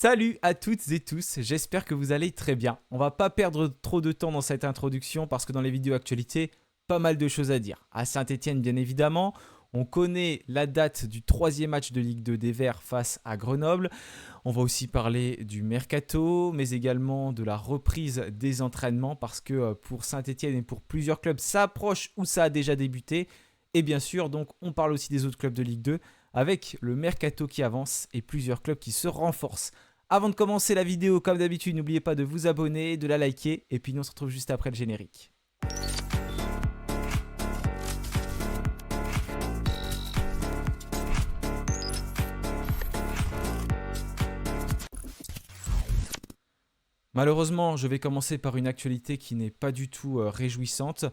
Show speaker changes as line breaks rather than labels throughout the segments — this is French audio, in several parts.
Salut à toutes et tous, j'espère que vous allez très bien. On va pas perdre trop de temps dans cette introduction parce que dans les vidéos actualités, pas mal de choses à dire. À Saint-Etienne bien évidemment, on connaît la date du troisième match de Ligue 2 des Verts face à Grenoble. On va aussi parler du mercato, mais également de la reprise des entraînements parce que pour Saint-Etienne et pour plusieurs clubs, ça approche ou ça a déjà débuté. Et bien sûr, donc on parle aussi des autres clubs de Ligue 2 avec le mercato qui avance et plusieurs clubs qui se renforcent. Avant de commencer la vidéo, comme d'habitude, n'oubliez pas de vous abonner, de la liker, et puis nous on se retrouve juste après le générique. Malheureusement, je vais commencer par une actualité qui n'est pas du tout réjouissante.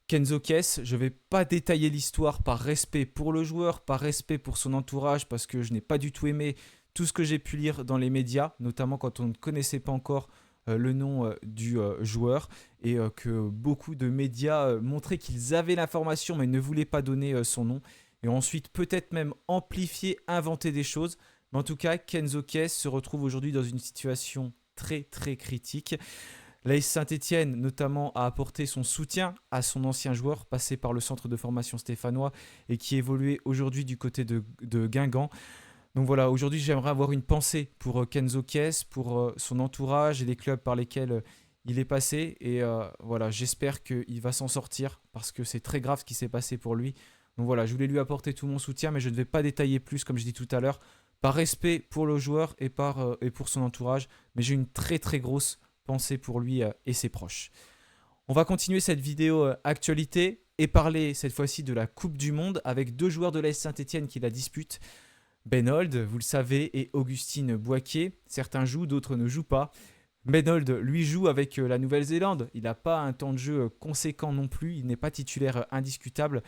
Kenzo Kess, je ne vais pas détailler l'histoire par respect pour le joueur, par respect pour son entourage, parce que je n'ai pas du tout aimé tout ce que j'ai pu lire dans les médias, notamment quand on ne connaissait pas encore le nom du joueur et que beaucoup de médias montraient qu'ils avaient l'information mais ne voulaient pas donner son nom et ensuite peut-être même amplifier, inventer des choses. Mais en tout cas, Kenzo Kess se retrouve aujourd'hui dans une situation très très critique. L'AS Saint-Etienne notamment a apporté son soutien à son ancien joueur passé par le centre de formation stéphanois et qui évoluait aujourd'hui du côté de Guingamp. Donc voilà, aujourd'hui j'aimerais avoir une pensée pour Kenzo Kess, pour son entourage et les clubs par lesquels il est passé. Et voilà, j'espère qu'il va s'en sortir parce que c'est très grave ce qui s'est passé pour lui. Donc voilà, je voulais lui apporter tout mon soutien, mais je ne vais pas détailler plus comme je dis tout à l'heure, par respect pour le joueur et pour son entourage. Mais j'ai une très très grosse pensée pour lui et ses proches. On va continuer cette vidéo actualité et parler cette fois-ci de la Coupe du Monde avec deux joueurs de l'AS Saint-Etienne qui la disputent. Benold, vous le savez, et Augustine Boisquier. Certains jouent, d'autres ne jouent pas. Benold, lui, joue avec la Nouvelle-Zélande. Il n'a pas un temps de jeu conséquent non plus. Il n'est pas titulaire indiscutable.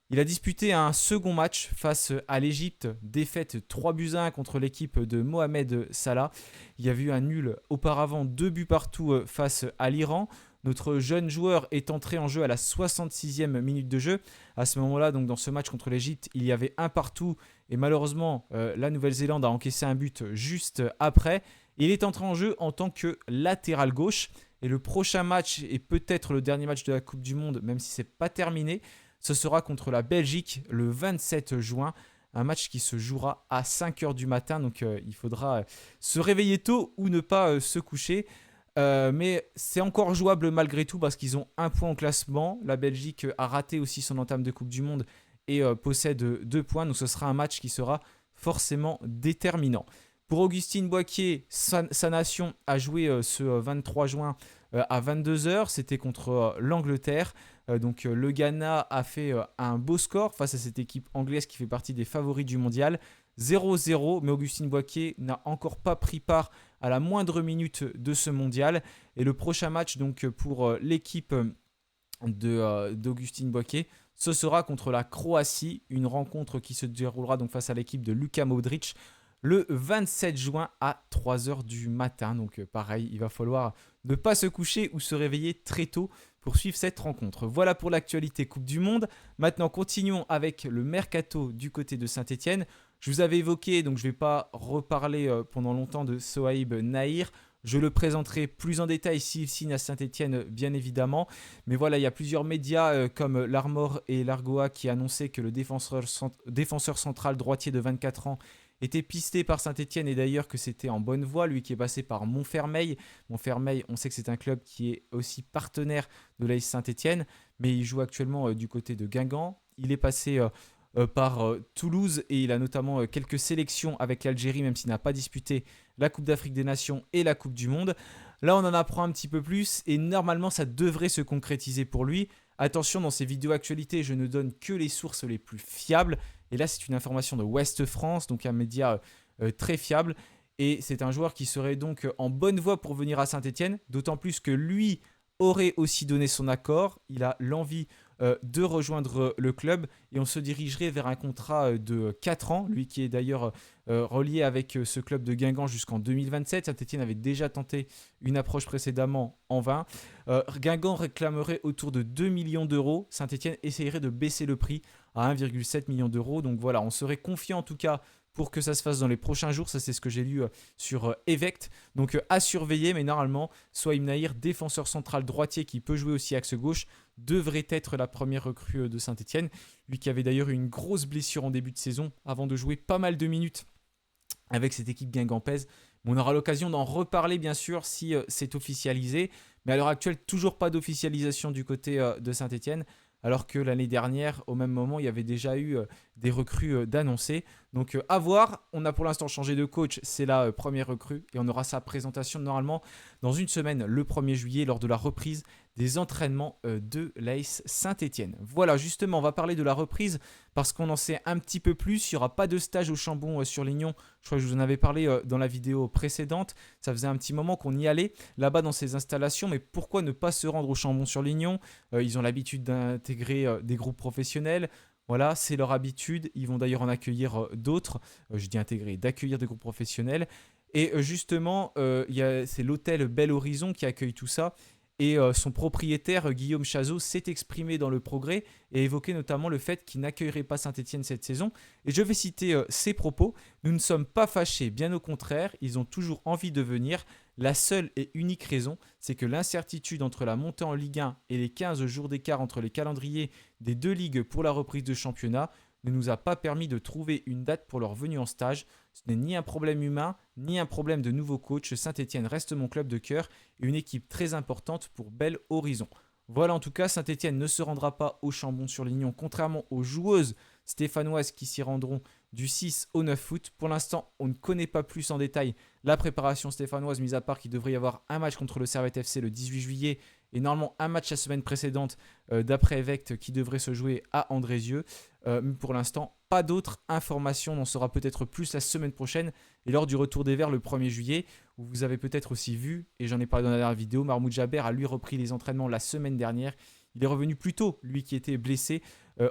Il a disputé un second match face à l'Égypte, défaite 3-1 contre l'équipe de Mohamed Salah. Il y avait eu un nul auparavant, 2 buts partout face à l'Iran. Notre jeune joueur est entré en jeu à la 66e minute de jeu. À ce moment-là, donc dans ce match contre l'Égypte, il y avait un partout et malheureusement, la Nouvelle-Zélande a encaissé un but juste après. Il est entré en jeu en tant que latéral gauche. Et le prochain match, et peut-être le dernier match de la Coupe du Monde, même si ce n'est pas terminé, ce sera contre la Belgique le 27 juin. Un match qui se jouera à 5h du matin. Donc il faudra se réveiller tôt ou ne pas se coucher. Mais c'est encore jouable malgré tout parce qu'ils ont un point au classement. La Belgique a raté aussi son entame de Coupe du Monde et possède 2 points. Donc ce sera un match qui sera forcément déterminant. Pour Augustine Boisquier, sa nation a joué ce 23 juin à 22h. C'était contre l'Angleterre. Donc le Ghana a fait un beau score face à cette équipe anglaise qui fait partie des favoris du mondial. 0-0, mais Augustine Boisquier n'a encore pas pris part à la moindre minute de ce mondial. Et le prochain match donc pour l'équipe d'Augustine Boisquier, ce sera contre la Croatie, une rencontre qui se déroulera donc face à l'équipe de Luka Modric le 27 juin à 3h du matin. Donc pareil, il va falloir ne pas se coucher ou se réveiller très tôt pour suivre cette rencontre. Voilà pour l'actualité Coupe du Monde. Maintenant, continuons avec le mercato du côté de Saint-Etienne. Je vous avais évoqué, donc je ne vais pas reparler pendant longtemps de Sohaib Nahir. Je le présenterai plus en détail s'il signe à Saint-Etienne, bien évidemment. Mais voilà, il y a plusieurs médias comme l'Armor et l'Argoa qui annonçaient que le défenseur central droitier de 24 ans était pisté par Saint-Etienne et d'ailleurs que c'était en bonne voie, lui qui est passé par Montfermeil. Montfermeil, on sait que c'est un club qui est aussi partenaire de l'AS Saint-Etienne, mais il joue actuellement du côté de Guingamp. Il est passé par Toulouse et il a notamment quelques sélections avec l'Algérie, même s'il n'a pas disputé la Coupe d'Afrique des Nations et la Coupe du Monde. Là, on en apprend un petit peu plus et normalement, ça devrait se concrétiser pour lui. Attention, dans ces vidéos actualités, je ne donne que les sources les plus fiables. Et là, c'est une information de Ouest France, donc un média très fiable. Et c'est un joueur qui serait donc en bonne voie pour venir à Saint-Etienne, d'autant plus que lui aurait aussi donné son accord. Il a l'envie de rejoindre le club et on se dirigerait vers un contrat de 4 ans, lui qui est d'ailleurs relié avec ce club de Guingamp jusqu'en 2027. Saint-Etienne avait déjà tenté une approche précédemment en vain. Guingamp réclamerait autour de 2 millions d'euros. Saint-Etienne essayerait de baisser le prix à 1,7 million d'euros. Donc voilà, on serait confiant en tout cas pour que ça se fasse dans les prochains jours. Ça, c'est ce que j'ai lu sur Evect. Donc à surveiller, mais normalement, Souhaim Nahir, défenseur central droitier qui peut jouer aussi axe gauche, devrait être la première recrue de Saint-Etienne. Lui qui avait d'ailleurs eu une grosse blessure en début de saison avant de jouer pas mal de minutes avec cette équipe guingampèse. On aura l'occasion d'en reparler bien sûr si c'est officialisé. Mais à l'heure actuelle, toujours pas d'officialisation du côté de Saint-Etienne. Alors que l'année dernière, au même moment, il y avait déjà eu des recrues d'annoncés. Donc à voir, on a pour l'instant changé de coach, c'est la première recrue. Et on aura sa présentation normalement dans une semaine, le 1er juillet, lors de la reprise des entraînements de l'AS Saint-Etienne. Voilà, justement, on va parler de la reprise parce qu'on en sait un petit peu plus. Il n'y aura pas de stage au Chambon sur Lignon. Je crois que je vous en avais parlé dans la vidéo précédente. Ça faisait un petit moment qu'on y allait là-bas dans ces installations. Mais pourquoi ne pas se rendre au Chambon sur Lignon? Ils ont l'habitude d'intégrer des groupes professionnels. Voilà, c'est leur habitude. Ils vont d'ailleurs en accueillir d'autres. Je dis intégrer, d'accueillir des groupes professionnels. Et justement, c'est l'hôtel Bel Horizon qui accueille tout ça. Et son propriétaire, Guillaume Chazot, s'est exprimé dans Le Progrès et évoqué notamment le fait qu'il n'accueillerait pas Saint-Etienne cette saison. Et je vais citer ses propos. « Nous ne sommes pas fâchés, bien au contraire, ils ont toujours envie de venir. La seule et unique raison, c'est que l'incertitude entre la montée en Ligue 1 et les 15 jours d'écart entre les calendriers des deux ligues pour la reprise de championnat ne nous a pas permis de trouver une date pour leur venue en stage. Ce n'est ni un problème humain, ni un problème de nouveau coach. Saint-Etienne reste mon club de cœur et une équipe très importante pour Bel Horizon. » Voilà, en tout cas, Saint-Etienne ne se rendra pas au Chambon-sur-Lignon, contrairement aux joueuses stéphanoises qui s'y rendront du 6 au 9 août. Pour l'instant, on ne connaît pas plus en détail la préparation stéphanoise, mis à part qu'il devrait y avoir un match contre le Servette FC le 18 juillet et normalement un match la semaine précédente d'après Evect qui devrait se jouer à Andrézieux. Mais pour l'instant, pas d'autres informations. On en saura peut-être plus la semaine prochaine et lors du retour des Verts le 1er juillet, où vous avez peut-être aussi vu, et j'en ai parlé dans la dernière vidéo, Mahmoud Jaber a lui repris les entraînements la semaine dernière. Il est revenu plus tôt, lui qui était blessé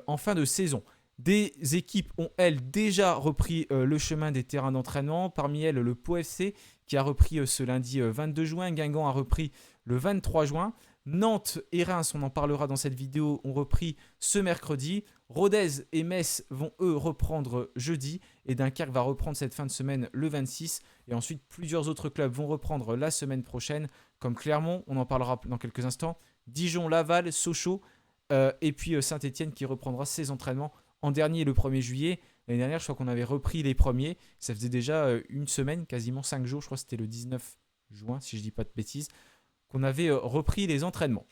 en fin de saison. Des équipes ont, elles, déjà repris le chemin des terrains d'entraînement. Parmi elles, le Pau FC qui a repris ce lundi 22 juin. Guingamp a repris le 23 juin. Nantes et Reims, on en parlera dans cette vidéo, ont repris ce mercredi. Rodez et Metz vont eux reprendre jeudi. Et Dunkerque va reprendre cette fin de semaine le 26. Et ensuite, plusieurs autres clubs vont reprendre la semaine prochaine, comme Clermont, on en parlera dans quelques instants. Dijon, Laval, Sochaux et puis Saint-Etienne qui reprendra ses entraînements en dernier le 1er juillet. L'année dernière, je crois qu'on avait repris les premiers. Ça faisait déjà une semaine, quasiment 5 jours. Je crois que c'était le 19 juin, si je ne dis pas de bêtises, qu'on avait repris les entraînements.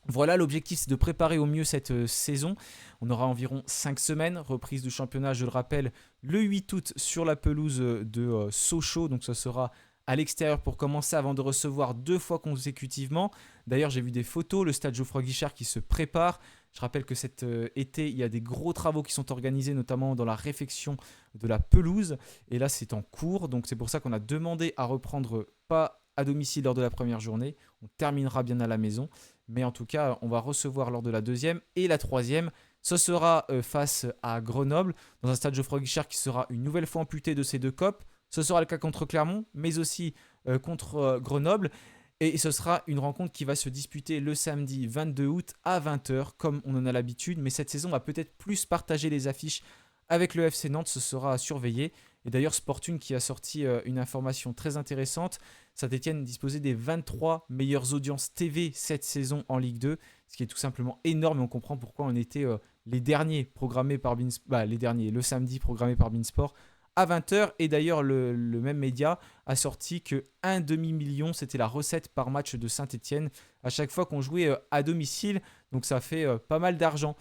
Voilà, l'objectif, c'est de préparer au mieux cette saison. On aura environ 5 semaines. Reprise du championnat, je le rappelle, le 8 août sur la pelouse de Sochaux. Donc, ce sera à l'extérieur pour commencer avant de recevoir 2 fois consécutivement. D'ailleurs, j'ai vu des photos, le stade Geoffroy Guichard qui se prépare. Je rappelle que cet été, il y a des gros travaux qui sont organisés, notamment dans la réfection de la pelouse. Et là, c'est en cours. Donc, c'est pour ça qu'on a demandé à reprendre pas à domicile lors de la première journée. On terminera bien à la maison. Mais en tout cas, on va recevoir lors de la deuxième et la troisième. Ce sera face à Grenoble, dans un stade Geoffroy Guichard qui sera une nouvelle fois amputé de ces 2 copes. Ce sera le cas contre Clermont, mais aussi contre Grenoble. Et ce sera une rencontre qui va se disputer le samedi 22 août à 20h, comme on en a l'habitude. Mais cette saison, on va peut-être plus partager les affiches avec le FC Nantes, ce sera à surveiller. Et d'ailleurs, Sportune qui a sorti une information très intéressante. Saint-Etienne disposait des 23 meilleures audiences TV cette saison en Ligue 2, ce qui est tout simplement énorme. Et on comprend pourquoi on était les derniers programmés par Beansport, le samedi programmé par Beansport à 20h. Et d'ailleurs, le même média a sorti que 1 demi-million, c'était la recette par match de Saint-Etienne à chaque fois qu'on jouait à domicile. Donc ça fait pas mal d'argent.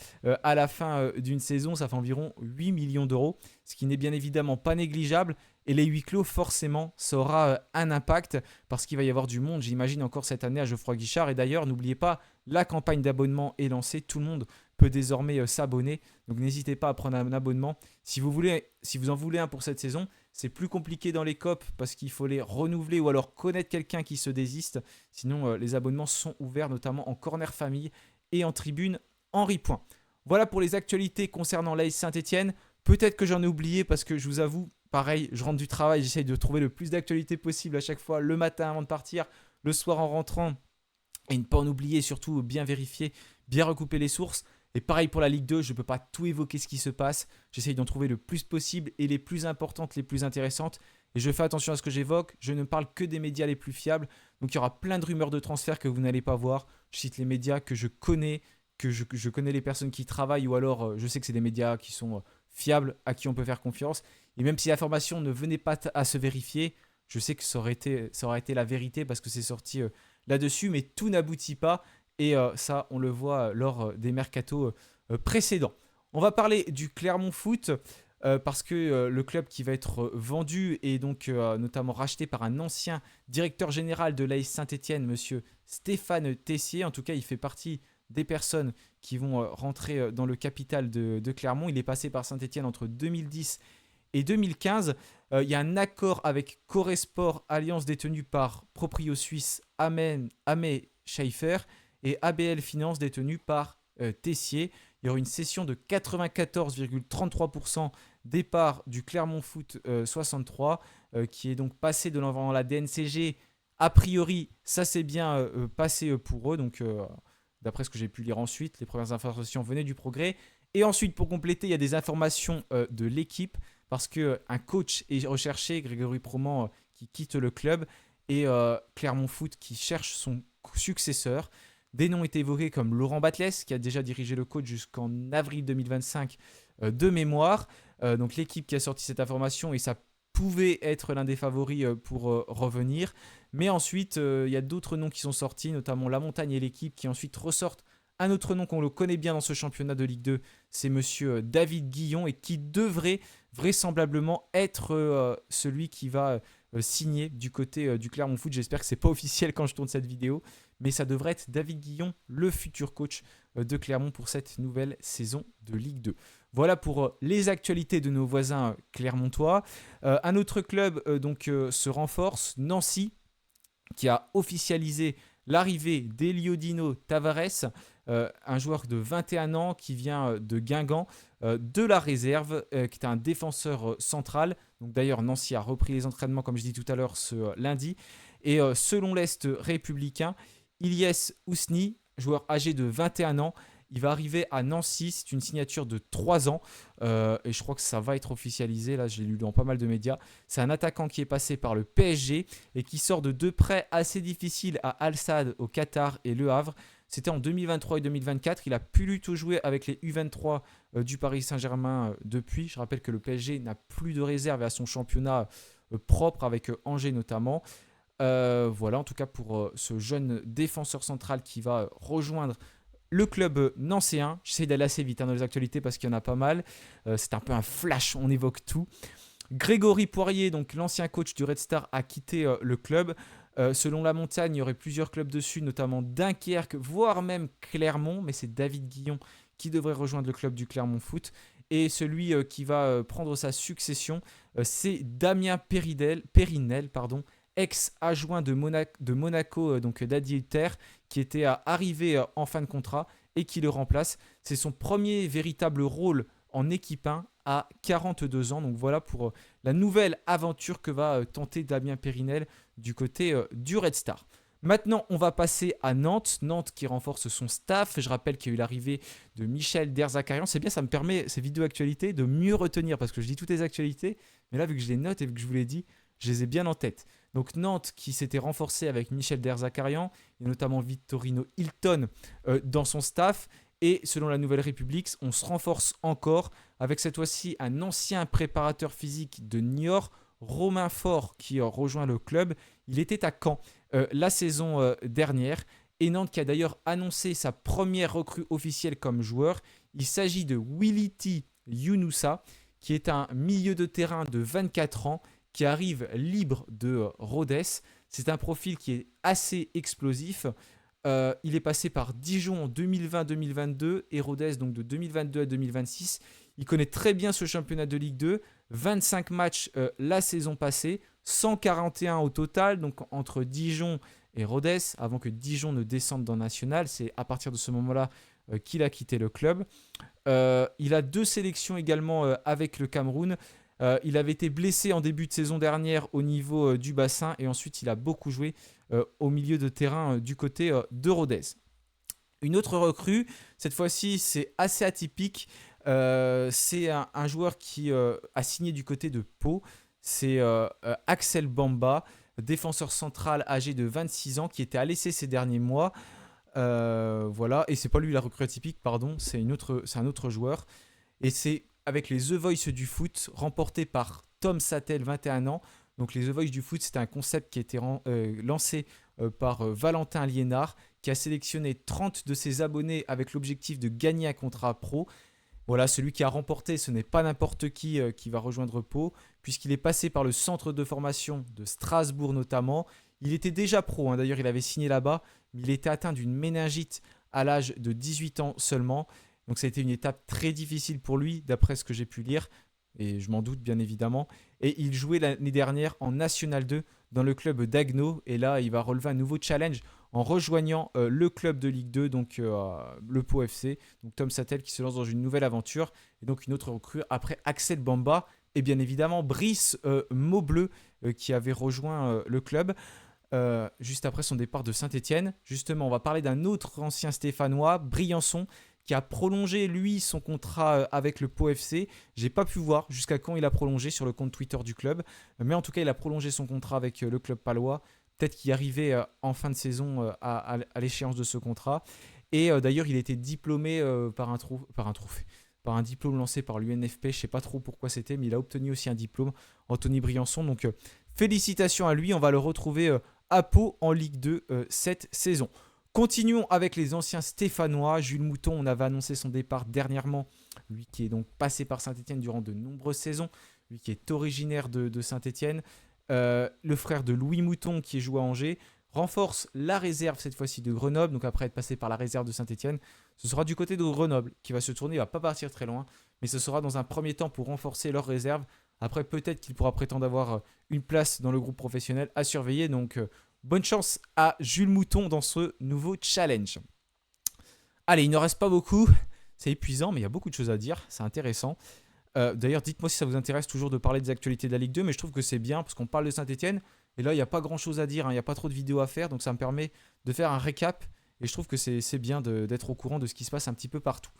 À la fin d'une saison, ça fait environ 8 millions d'euros, ce qui n'est bien évidemment pas négligeable. Et les huis clos, forcément, ça aura un impact parce qu'il va y avoir du monde, j'imagine, encore cette année à Geoffroy Guichard. Et d'ailleurs, n'oubliez pas, la campagne d'abonnement est lancée. Tout le monde peut désormais s'abonner. Donc n'hésitez pas à prendre un abonnement. Si vous en voulez un pour cette saison, c'est plus compliqué dans les COP parce qu'il faut les renouveler ou alors connaître quelqu'un qui se désiste. Sinon, les abonnements sont ouverts, notamment en corner famille et en tribune Henri Point. Voilà pour les actualités concernant l'AS Saint-Etienne. Peut-être que j'en ai oublié parce que je vous avoue, pareil, je rentre du travail, j'essaye de trouver le plus d'actualités possible à chaque fois, le matin avant de partir, le soir en rentrant, et ne pas en oublier, surtout bien vérifier, bien recouper les sources. Et pareil pour la Ligue 2, je ne peux pas tout évoquer ce qui se passe. J'essaye d'en trouver le plus possible et les plus importantes, les plus intéressantes. Et je fais attention à ce que j'évoque. Je ne parle que des médias les plus fiables. Donc il y aura plein de rumeurs de transfert que vous n'allez pas voir. Je cite les médias que je connais, que je connais les personnes qui y travaillent, ou alors je sais que c'est des médias qui sont fiables, à qui on peut faire confiance. Et même si l'information ne venait pas à se vérifier, je sais que ça aurait été la vérité parce que c'est sorti là-dessus, mais tout n'aboutit pas. Et ça, on le voit lors des mercatos précédents. On va parler du Clermont Foot parce que le club qui va être vendu est donc notamment racheté par un ancien directeur général de l'AS Saint-Étienne, monsieur Stéphane Tessier. En tout cas, il fait partie des personnes qui vont rentrer dans le capital de Clermont. Il est passé par Saint-Étienne entre 2010 et 2015. Il y a un accord avec Coresport, alliance détenue par Proprio Suisse Amé Schaeffer, et ABL Finance détenue par Tessier. Il y aura une cession de 94,33% des parts du Clermont Foot 63 qui est donc passé devant la DNCG. A priori, ça s'est bien passé pour eux. Donc, d'après ce que j'ai pu lire ensuite, les premières informations venaient du Progrès. Et ensuite, pour compléter, il y a des informations de l'équipe parce qu'un coach est recherché, Grégory Proman qui quitte le club et Clermont Foot qui cherche son successeur. Des noms étaient évoqués comme Laurent Batles, qui a déjà dirigé le coach jusqu'en avril 2025 de mémoire. Donc l'équipe qui a sorti cette information, et ça pouvait être l'un des favoris pour revenir. Mais ensuite, il y a d'autres noms qui sont sortis, notamment La Montagne et l'équipe, qui ensuite ressortent un autre nom qu'on le connaît bien dans ce championnat de Ligue 2. C'est monsieur David Guillon, et qui devrait vraisemblablement être celui qui va signer du côté du Clermont Foot. J'espère que ce n'est pas officiel quand je tourne cette vidéo, mais ça devrait être David Guillon, le futur coach de Clermont pour cette nouvelle saison de Ligue 2. Voilà pour les actualités de nos voisins clermontois. Un autre club se renforce, Nancy, qui a officialisé l'arrivée d'Eliodino Tavares, un joueur de 21 ans qui vient de Guingamp, de la réserve, qui est un défenseur central. Donc, d'ailleurs, Nancy a repris les entraînements, comme je dis tout à l'heure, ce lundi. Et selon l'Est républicain, Ilyes Ousni, joueur âgé de 21 ans, il va arriver à Nancy. C'est une signature de 3 ans et je crois que ça va être officialisé. Là, j'ai lu dans pas mal de médias. C'est un attaquant qui est passé par le PSG et qui sort de deux prêts assez difficiles à Al Sadd au Qatar et Le Havre. C'était en 2023 et 2024. Il a plus du tout joué avec les U23 du Paris Saint-Germain depuis. Je rappelle que le PSG n'a plus de réserve à son championnat propre avec Angers notamment. Voilà, en tout cas pour ce jeune défenseur central qui va rejoindre le club nancéen. J'essaie d'aller assez vite dans les actualités parce qu'il y en a pas mal. C'est un peu un flash, on évoque tout. Grégory Poirier, donc l'ancien coach du Red Star, a quitté le club. Selon La Montagne, il y aurait plusieurs clubs dessus, notamment Dunkerque, voire même Clermont. Mais c'est David Guillon qui devrait rejoindre le club du Clermont Foot. Et celui qui va prendre sa succession, c'est Damien Périnel, ex-adjoint de Monaco, donc d'Adilter, qui était arrivé en fin de contrat et qui le remplace. C'est son premier véritable rôle en équipe 1 à 42 ans. Donc voilà pour la nouvelle aventure que va tenter Damien Périnel du côté du Red Star. Maintenant, on va passer à Nantes. Nantes qui renforce son staff. Je rappelle qu'il y a eu l'arrivée de Michel Derzakarian. C'est bien, ça me permet, ces vidéos actualités, de mieux retenir parce que je dis toutes les actualités. Mais là, vu que je les note et vu que je vous l'ai dit, je les ai bien en tête. Donc Nantes qui s'était renforcé avec Michel Derzakarian et notamment Vittorino Hilton dans son staff. Et selon la Nouvelle République, on se renforce encore avec cette fois-ci un ancien préparateur physique de Niort, Romain Faure, qui rejoint le club. Il était à Caen la saison dernière. Et Nantes qui a d'ailleurs annoncé sa première recrue officielle comme joueur. Il s'agit de Willity Younoussa, qui est un milieu de terrain de 24 ans, qui arrive libre de Rodez. C'est un profil qui est assez explosif. Il est passé par Dijon en 2020-2022 et Rodez donc de 2022 à 2026. Il connaît très bien ce championnat de Ligue 2. 25 matchs la saison passée, 141 au total, donc entre Dijon et Rodez, avant que Dijon ne descende dans National. C'est à partir de ce moment-là qu'il a quitté le club. Il a 2 sélections également avec le Cameroun. Il avait été blessé en début de saison dernière au niveau du bassin et ensuite il a beaucoup joué au milieu de terrain du côté de Rodez. Une autre recrue, cette fois-ci, c'est assez atypique. C'est un joueur qui a signé du côté de Pau. C'est Axel Bamba, défenseur central âgé de 26 ans, qui était à l'essai ces derniers mois. Voilà, et c'est pas lui la recrue atypique, pardon, c'est un autre joueur. Et c'est avec les The Voice du foot, remporté par Tom Sattel, 21 ans. Donc les The Voice du foot, c'était un concept qui a été lancé par Valentin Liénard, qui a sélectionné 30 de ses abonnés avec l'objectif de gagner un contrat pro. Voilà, celui qui a remporté, ce n'est pas n'importe qui va rejoindre Pau, puisqu'il est passé par le centre de formation de Strasbourg notamment. Il était déjà pro, hein, d'ailleurs il avait signé là-bas, mais il était atteint d'une méningite à l'âge de 18 ans seulement. Donc ça a été une étape très difficile pour lui, d'après ce que j'ai pu lire, et je m'en doute bien évidemment. Et il jouait l'année dernière en National 2 dans le club d'Agno, et là il va relever un nouveau challenge en rejoignant le club de Ligue 2, donc le Pau FC. Donc Tom Sattel qui se lance dans une nouvelle aventure, et donc une autre recrue après Axel Bamba, et bien évidemment Brice Maubleu qui avait rejoint le club. Juste après son départ de Saint-Etienne. Justement, on va parler d'un autre ancien Stéphanois, Briançon, qui a prolongé, lui, son contrat avec le Pau FC. J'ai pas pu voir jusqu'à quand il a prolongé sur le compte Twitter du club. Mais en tout cas, il a prolongé son contrat avec le club palois. Peut-être qu'il arrivait en fin de saison à l'échéance de ce contrat. Et d'ailleurs, il était diplômé par un diplôme lancé par l'UNFP. Je sais pas trop pourquoi c'était, mais il a obtenu aussi un diplôme, Anthony Briançon. Donc, félicitations à lui. On va le retrouver à Pau en Ligue 2 cette saison. Continuons avec les anciens Stéphanois. Jules Mouton, on avait annoncé son départ dernièrement. Lui qui est donc passé par Saint-Etienne durant de nombreuses saisons. Lui qui est originaire de Saint-Etienne. Le frère de Louis Mouton qui joue à Angers. Renforce la réserve cette fois-ci de Grenoble. Donc après être passé par la réserve de Saint-Etienne, ce sera du côté de Grenoble qui va se tourner. Il ne va pas partir très loin. Mais ce sera dans un premier temps pour renforcer leur réserve. Après, peut-être qu'il pourra prétendre avoir une place dans le groupe professionnel à surveiller. Donc, bonne chance à Jules Mouton dans ce nouveau challenge. Allez, il ne reste pas beaucoup. C'est épuisant, mais il y a beaucoup de choses à dire. C'est intéressant. D'ailleurs, dites-moi si ça vous intéresse toujours de parler des actualités de la Ligue 2, mais je trouve que c'est bien parce qu'on parle de Saint-Etienne. Et là, il n'y a pas grand-chose à dire. Il n'y a pas trop de vidéos à faire. Donc, ça me permet de faire un récap. Et je trouve que c'est bien d'être au courant de ce qui se passe un petit peu partout.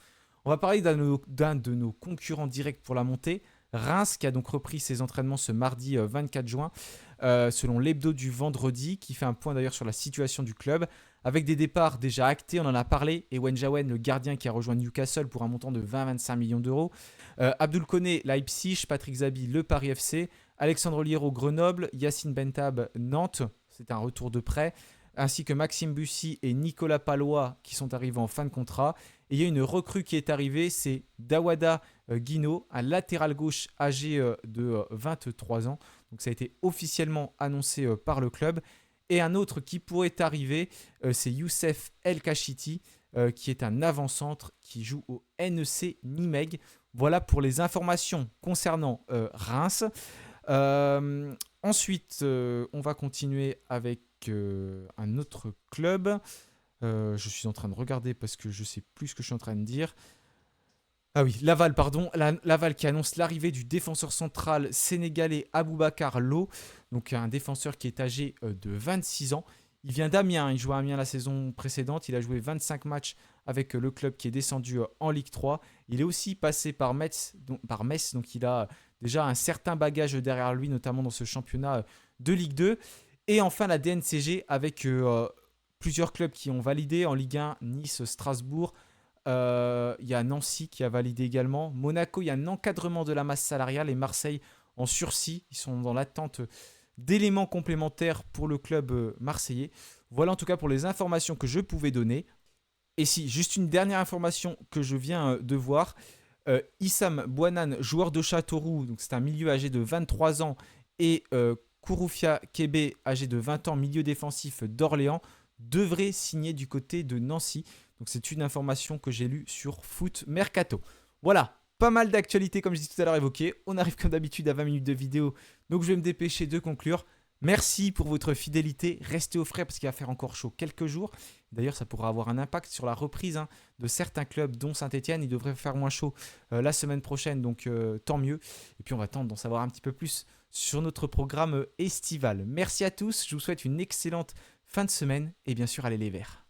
On va parler d'un de nos concurrents directs pour la montée. Reims qui a donc repris ses entraînements ce mardi 24 juin selon l'hebdo du vendredi qui fait un point d'ailleurs sur la situation du club avec des départs déjà actés, on en a parlé. Ewen Jawen, le gardien qui a rejoint Newcastle pour un montant de 20-25 millions d'euros. Abdul Koné, Leipzig, Patrick Zabi, le Paris FC, Alexandre Liero, Grenoble, Yacine Bentab, Nantes, c'est un retour de prêt, ainsi que Maxime Bussy et Nicolas Palois qui sont arrivés en fin de contrat. Et il y a une recrue qui est arrivée, c'est Dawada Guino, un latéral gauche âgé de 23 ans. Donc ça a été officiellement annoncé par le club. Et un autre qui pourrait arriver, c'est Youssef El Kachiti, qui est un avant-centre qui joue au NEC Nimeg. Voilà pour les informations concernant Reims. Ensuite, on va continuer avec un autre club. Je suis en train de regarder parce que je ne sais plus ce que je suis en train de dire. Ah oui, Laval, pardon. Laval qui annonce l'arrivée du défenseur central sénégalais Aboubacar Lo. Donc un défenseur qui est âgé de 26 ans. Il vient d'Amiens, il jouait à Amiens la saison précédente. Il a joué 25 matchs avec le club qui est descendu en Ligue 3. Il est aussi passé par Metz, donc il a déjà un certain bagage derrière lui, notamment dans ce championnat de Ligue 2. Et enfin la DNCG avec plusieurs clubs qui ont validé en Ligue 1, Nice, Strasbourg. Il y a Nancy qui a validé également. Monaco, il y a un encadrement de la masse salariale et Marseille en sursis. Ils sont dans l'attente d'éléments complémentaires pour le club marseillais. Voilà en tout cas pour les informations que je pouvais donner. Et si, juste une dernière information que je viens de voir. Issam Bouanan, joueur de Châteauroux, donc c'est un milieu âgé de 23 ans, et Kouroufia Kébé, âgé de 20 ans, milieu défensif d'Orléans, devrait signer du côté de Nancy. Donc c'est une information que j'ai lue sur Foot Mercato. Voilà, pas mal d'actualités comme je disais tout à l'heure évoquées. On arrive comme d'habitude à 20 minutes de vidéo, donc je vais me dépêcher de conclure. Merci pour votre fidélité, restez au frais parce qu'il va faire encore chaud quelques jours. D'ailleurs ça pourra avoir un impact sur la reprise de certains clubs dont Saint-Etienne. Il devrait faire moins chaud la semaine prochaine, donc tant mieux. Et puis on va tenter d'en savoir un petit peu plus sur notre programme estival. Merci à tous, je vous souhaite une excellente fin de semaine et bien sûr allez les Verts.